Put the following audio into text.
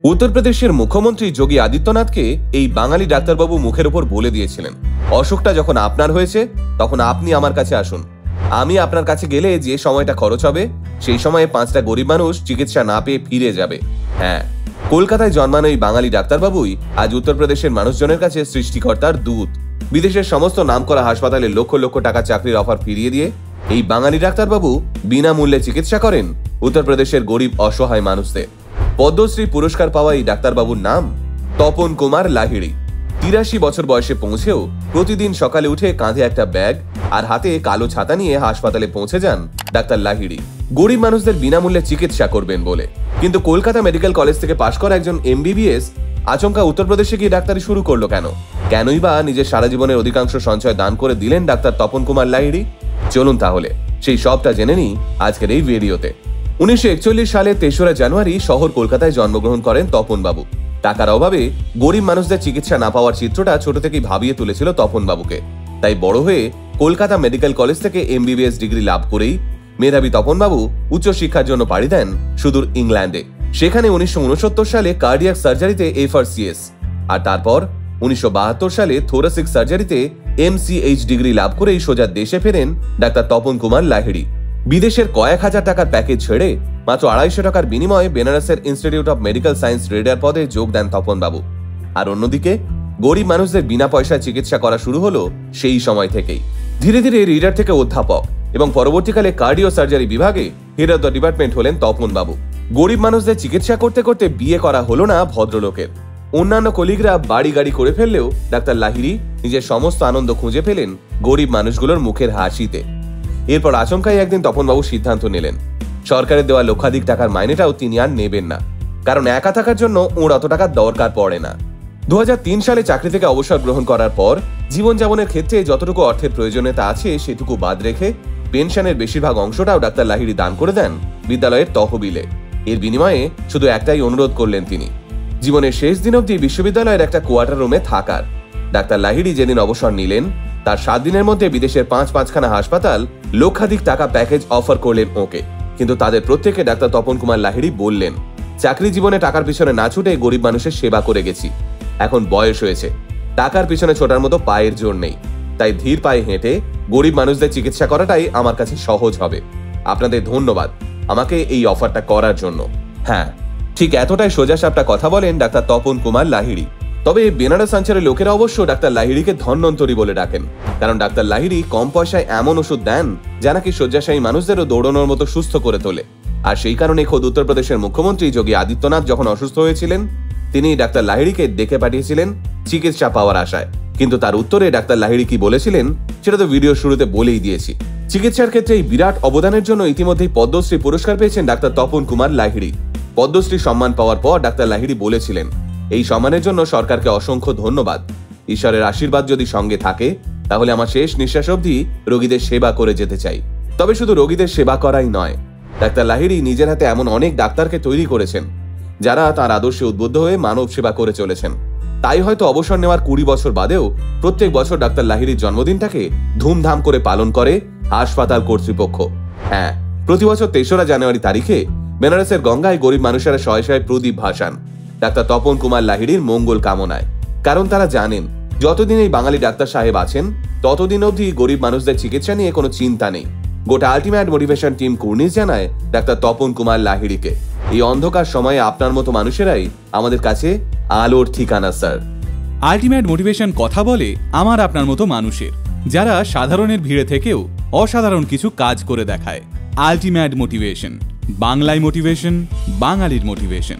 উত্তরপ্রদেশের মুখ্যমন্ত্রী যোগী আদিত্যনাথকে এই বাঙালি ডাক্তারবাবু মুখের উপর বলে দিয়েছিলেন, অসুখটা যখন আপনার হয়েছে তখন আপনি আমার কাছে আসুন, আমি আপনার কাছে গেলে যে সময়টা খরচ হবে সেই সময়ে 5টা গরিব মানুষ চিকিৎসা না পেয়ে ফিরে যাবে। হ্যাঁ, কলকাতায় জন্মানো এই বাঙালি ডাক্তারবাবুই আজ উত্তরপ্রদেশের মানুষজনের কাছে সৃষ্টিকর্তার দূত। বিদেশের সমস্ত নামকরা হাসপাতালে লক্ষ লক্ষ টাকা চাকরির অফার ফিরিয়ে দিয়ে এই বাঙালি ডাক্তারবাবু বিনামূল্যে চিকিৎসা করেন উত্তরপ্রদেশের গরিব অসহায় মানুষদের। পদ্মশ্রী পুরস্কার পাওয়া এই ডাক্তারবাবুর নাম তপন কুমার লাহিড়ী। 83 বছর বয়সে পৌঁছেও প্রতিদিন সকালে উঠে কাঁধে একটা ব্যাগ আর হাতে কালো ছাতা নিয়ে হাসপাতালে পৌঁছে যান ডাক্তার লাহিড়ী গরিব মানুষদের বিনামূল্যে চিকিৎসা করবেন বলে। কিন্তু কলকাতা মেডিকেল কলেজ থেকে পাশ করা একজন MBBS আচমকা উত্তরপ্রদেশে গিয়ে ডাক্তারি শুরু করলো কেনই বা নিজের সারা জীবনের অধিকাংশ সঞ্চয় দান করে দিলেন ডাক্তার তপন কুমার লাহিড়ী? চলুন তাহলে সেই সবটা জেনে নিই আজকের এই ভিডিওতে। 1941 সালে 3রা জানুয়ারি শহর কলকাতায় জন্মগ্রহণ করেন তপন বাবু। টাকার অভাবে গরিব মানুষদের চিকিৎসা না পাওয়ার চিত্রটা ছোট থেকেই ভাবিয়ে তুলেছিল তপন বাবুকে। তাই বড় হয়ে কলকাতা মেডিকেল কলেজ থেকে MBBS ডিগ্রি লাভ করেই মেধাবী তপন বাবু উচ্চশিক্ষার জন্য পাড়ি দেন সুদূর ইংল্যান্ডে। সেখানে 1969 সালে কার্ডিয়াক সার্জারিতে FRCS আর তারপর 1972 সালে থোরাসিক সার্জারিতে MCH ডিগ্রি লাভ করেই সোজা দেশে ফেরেন ডাক্তার তপন কুমার লাহিড়ী। বিদেশের কয়েক হাজার টাকার প্যাকেজ ছেড়ে মাত্র 250 টাকার বিনিময়ে বেনারসের ইনস্টিটিউট অফ মেডিকেল সায়েন্স রেডার পদে যোগ দেন তপন বাবু। আর অন্যদিকে গরিব মানুষদের বিনা পয়সায় চিকিৎসা করা শুরু হলো সেই সময় থেকেই। ধীরে ধীরে রিডার থেকে অধ্যাপক এবং পরবর্তীকালে কার্ডিও সার্জারি বিভাগে হেড অফ দ্য ডিপার্টমেন্ট হলেন তপন বাবু। গরিব মানুষদের চিকিৎসা করতে করতে বিয়ে করা হলো না ভদ্রলোকের। অন্যান্য কলিগরা বাড়ি গাড়ি করে ফেললেও ডাক্তার লাহিড়ী নিজের সমস্ত আনন্দ খুঁজে পেলেন গরিব মানুষগুলোর মুখের হাসিতে। এরপর আচমকাই একদিন তপনবাবু সিদ্ধান্ত নিলেন সরকারের দেওয়া লক্ষাধিক টাকার মাইনেটাও তিনি আর নেবেন না, কারণ একা থাকার জন্য ওর অত টাকার দরকার পড়ে না। 2003 সালে চাকরি থেকে অবসর গ্রহণ করার পর জীবনযাপনের ক্ষেত্রে যতটুকু অর্থের প্রয়োজনীয়তা আছে সেটুকু বাদ রেখে পেনশনের বেশিরভাগ অংশটাও ডাক্তার লাহিড়ী দান করে দেন বিদ্যালয়ের তহবিলে। এর বিনিময়ে শুধু একটাই অনুরোধ করলেন তিনি, জীবনের শেষ দিন অবধি বিশ্ববিদ্যালয়ের একটা কোয়ার্টার রুমে থাকার। ডাক্তার লাহিড়ী যেদিন অবসর নিলেন তার 7 দিনের মধ্যে বিদেশের 5খানা হাসপাতাল লক্ষাধিক টাকা প্যাকেজ অফার করলেন ওকে। কিন্তু তাদের প্রত্যেকে ডাক্তার তপন কুমার লাহিড়ী বললেন, চাকরি জীবনে টাকার পিছনে না ছুটে গরিব মানুষের সেবা করে গেছি, এখন বয়স হয়েছে, টাকার পিছনে ছোটার মতো পায়ের জোর নেই, তাই ধীর পায়ে হেঁটে গরিব মানুষদের চিকিৎসা করাটাই আমার কাছে সহজ হবে। আপনাদের ধন্যবাদ আমাকে এই অফারটা করার জন্য। হ্যাঁ, ঠিক এতটাই সোজাসাপটা কথা বলেন ডাক্তার তপন কুমার লাহিড়ী। তবে বেনারস অঞ্চলের লোকেরা অবশ্য ডাক্তার লাহিড়ীকে ধন্বন্তরী বলে ডাকেন, কারণ ডাক্তার লাহিড়ী কম পয়সায় এমন ওষুধ দেন যা নাকি শয্যাশায়ী মানুষদেরও দৌড়ানোর মতো সুস্থ করে তোলে। আর সেই কারণে খোদ উত্তরপ্রদেশের মুখ্যমন্ত্রী যোগী আদিত্যনাথ যখন অসুস্থ হয়েছিলেন তিনি ডাক্তার লাহিড়ীকে ডেকে পাঠিয়েছিলেন চিকিৎসা পাওয়ার আশায়। কিন্তু তার উত্তরে ডাক্তার লাহিড়ী কি বলেছিলেন সেটা তো ভিডিও শুরুতে বলেই দিয়েছি। চিকিৎসার ক্ষেত্রে এই বিরাট অবদানের জন্য ইতিমধ্যেই পদ্মশ্রী পুরস্কার পেয়েছেন ডাক্তার তপন কুমার লাহিড়ী। পদ্মশ্রী সম্মান পাওয়ার পর ডাক্তার লাহিড়ী বলেছিলেন, এই সম্মানের জন্য সরকারকে অসংখ্য ধন্যবাদ। ঈশ্বরের আশীর্বাদ যদি সঙ্গে থাকে তাহলে আমার শেষ নিঃশ্বাস অবধি রোগীদের সেবা করে যেতে চাই। তবে শুধু রোগীদের সেবা করাই নয়, ডাক্তার লাহিড়ী নিজের হাতে এমন অনেক ডাক্তারকে তৈরি করেছেন যারা তার আদর্শে উদ্বুদ্ধ হয়ে মানব সেবা করে চলেছেন। তাই হয়তো অবসর নেওয়ার 20 বছর বাদেও প্রত্যেক বছর ডাক্তার লাহিড়ীর জন্মদিনটাকে ধুমধাম করে পালন করে হাসপাতাল কর্তৃপক্ষ। হ্যাঁ, প্রতি বছর 3রা জানুয়ারি তারিখে বেনারসের গঙ্গায় গরিব মানুষেরা শয়ে শয়ে প্রদীপ ভাসান ডাক্তার তপন কুমার লাহিড়ীর মঙ্গল কামনায়। কারণ তারা জানেন যতদিন এই বাঙালি ডাক্তার সাহেব আছেন ততদিন অবধি গরিব মানুষদের চিকিৎসা নিয়ে কোনো চিন্তা নেই। গোটা আল্টিমেট মোটিভেশন টিম কুর্নিশ জানায় ডাক্তার তপন কুমার লাহিড়ীকে, এই অন্ধকার সময়ে আপনার মতো মানুষেরাই আমাদের কাছে আলোর ঠিকানা স্যার। আল্টিমেট মোটিভেশন কথা বলে আমার আপনার মতো মানুষের, যারা সাধারণের ভিড়ে থেকেও অসাধারণ কিছু কাজ করে দেখায়। আল্টিমেট মোটিভেশন, বাংলায় মোটিভেশন, বাঙালির মোটিভেশন।